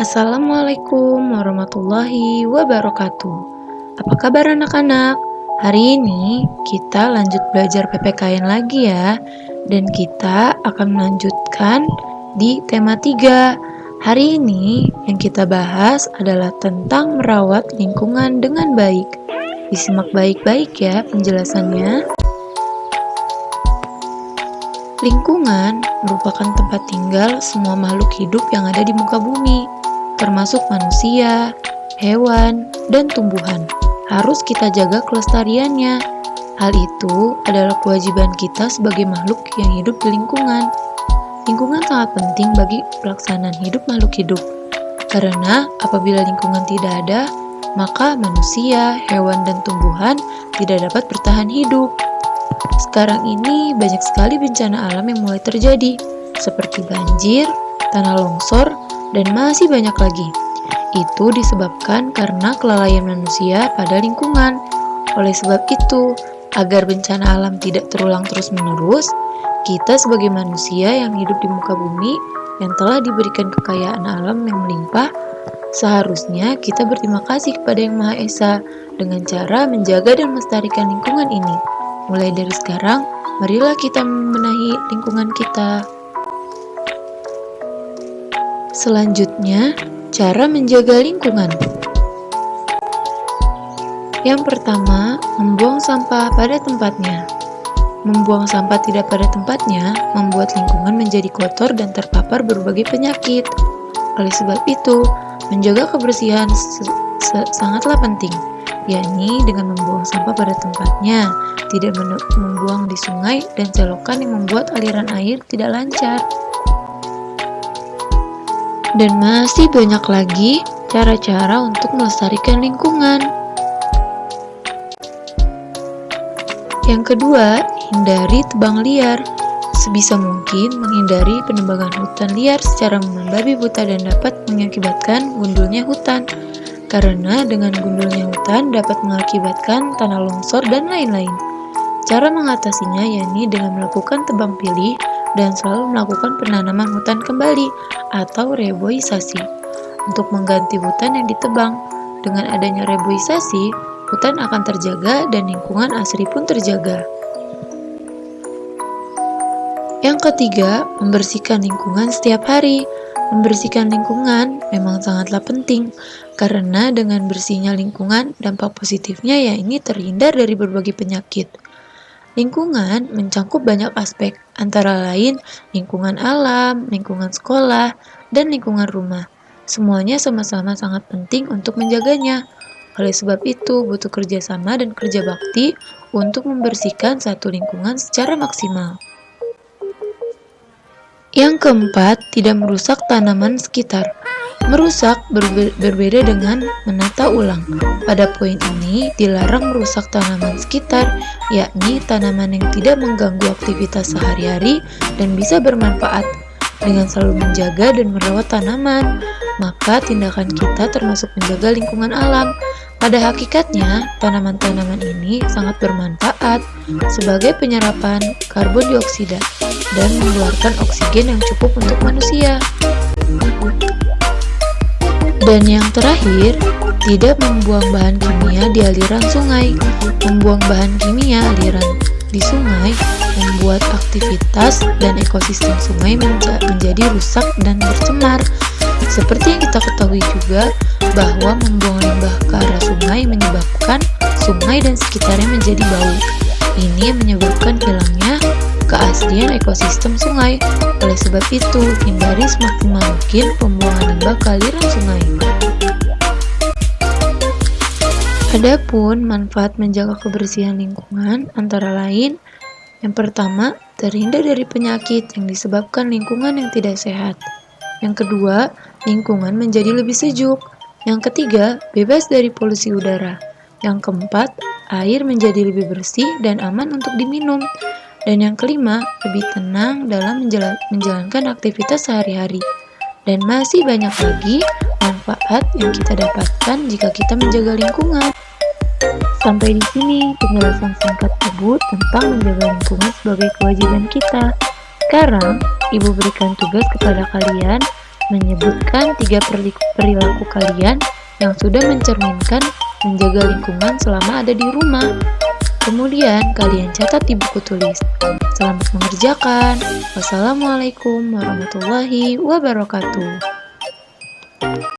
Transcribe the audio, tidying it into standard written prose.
Assalamualaikum warahmatullahi wabarakatuh. Apa kabar anak-anak? Hari ini kita lanjut belajar PPKN lagi ya. Dan kita akan melanjutkan di tema 3. Hari ini yang kita bahas adalah tentang merawat lingkungan dengan baik. Disimak baik-baik ya penjelasannya. Lingkungan merupakan tempat tinggal semua makhluk hidup yang ada di muka bumi, termasuk manusia, hewan, dan tumbuhan. Harus kita jaga kelestariannya. Hal itu adalah kewajiban kita sebagai makhluk yang hidup di lingkungan. Lingkungan sangat penting bagi pelaksanaan hidup makhluk hidup. Karena apabila lingkungan tidak ada, maka manusia, hewan, dan tumbuhan tidak dapat bertahan hidup. Sekarang ini banyak sekali bencana alam yang mulai terjadi, seperti banjir, tanah longsor, dan masih banyak lagi. Itu disebabkan karena kelalaian manusia pada lingkungan. Oleh sebab itu, agar bencana alam tidak terulang terus-menerus, kita sebagai manusia yang hidup di muka bumi yang telah diberikan kekayaan alam yang melimpah, seharusnya kita berterima kasih kepada Yang Maha Esa dengan cara menjaga dan melestarikan lingkungan ini. Mulai dari sekarang, marilah kita membenahi lingkungan kita. Selanjutnya, cara menjaga lingkungan. Yang pertama, membuang sampah pada tempatnya. Membuang sampah tidak pada tempatnya membuat lingkungan menjadi kotor dan terpapar berbagai penyakit. Oleh sebab itu, menjaga kebersihan sangatlah penting, yakni dengan membuang sampah pada tempatnya, tidak membuang di sungai dan selokan yang membuat aliran air tidak lancar. Dan masih banyak lagi cara-cara untuk melestarikan lingkungan. Yang kedua, hindari tebang liar. Sebisa mungkin menghindari penebangan hutan liar secara membabi buta dan dapat mengakibatkan gundulnya hutan. Karena dengan gundulnya hutan dapat mengakibatkan tanah longsor dan lain-lain. Cara mengatasinya yakni dengan melakukan tebang pilih dan selalu melakukan penanaman hutan kembali atau reboisasi untuk mengganti hutan yang ditebang. Dengan adanya reboisasi, hutan akan terjaga dan lingkungan asri pun terjaga. Yang ketiga, membersihkan lingkungan setiap hari. Membersihkan lingkungan memang sangatlah penting, karena dengan bersihnya lingkungan, dampak positifnya yakni terhindar dari berbagai penyakit. Lingkungan mencakup banyak aspek, antara lain lingkungan alam, lingkungan sekolah, dan lingkungan rumah. Semuanya sama-sama sangat penting untuk menjaganya. Oleh sebab itu, butuh kerjasama dan kerja bakti untuk membersihkan satu lingkungan secara maksimal. Yang keempat, tidak merusak tanaman sekitar. Merusak berbeda dengan menata ulang. Pada poin ini, dilarang merusak tanaman sekitar, yakni tanaman yang tidak mengganggu aktivitas sehari-hari dan bisa bermanfaat. Dengan selalu menjaga dan merawat tanaman, maka tindakan kita termasuk menjaga lingkungan alam. Pada hakikatnya, tanaman-tanaman ini sangat bermanfaat sebagai penyerapan karbon dioksida dan mengeluarkan oksigen yang cukup untuk manusia. Dan yang terakhir, tidak membuang bahan kimia di aliran sungai. Membuang bahan kimia aliran di sungai membuat aktivitas dan ekosistem sungai menjadi rusak dan bercemar. Seperti yang kita ketahui juga bahwa membuang limbah ke arah sungai menyebabkan sungai dan sekitarnya menjadi bau. Ini menyebabkan hilangnya keaslian ekosistem sungai. Oleh sebab itu, hindari semaksimal mungkin pembuangan limbah ke aliran sungai. Adapun manfaat menjaga kebersihan lingkungan antara lain, yang pertama, terhindar dari penyakit yang disebabkan lingkungan yang tidak sehat. Yang kedua, lingkungan menjadi lebih sejuk. Yang ketiga, bebas dari polusi udara. Yang keempat, air menjadi lebih bersih dan aman untuk diminum. Dan yang kelima, lebih tenang dalam menjalankan aktivitas sehari-hari. Dan masih banyak lagi manfaat yang kita dapatkan jika kita menjaga lingkungan. Sampai di sini penjelasan singkat Ibu tentang menjaga lingkungan sebagai kewajiban kita. Sekarang, Ibu berikan tugas kepada kalian menyebutkan 3 perilaku kalian yang sudah mencerminkan menjaga lingkungan selama ada di rumah. Kemudian kalian catat di buku tulis. Selamat mengerjakan. Wassalamualaikum warahmatullahi wabarakatuh.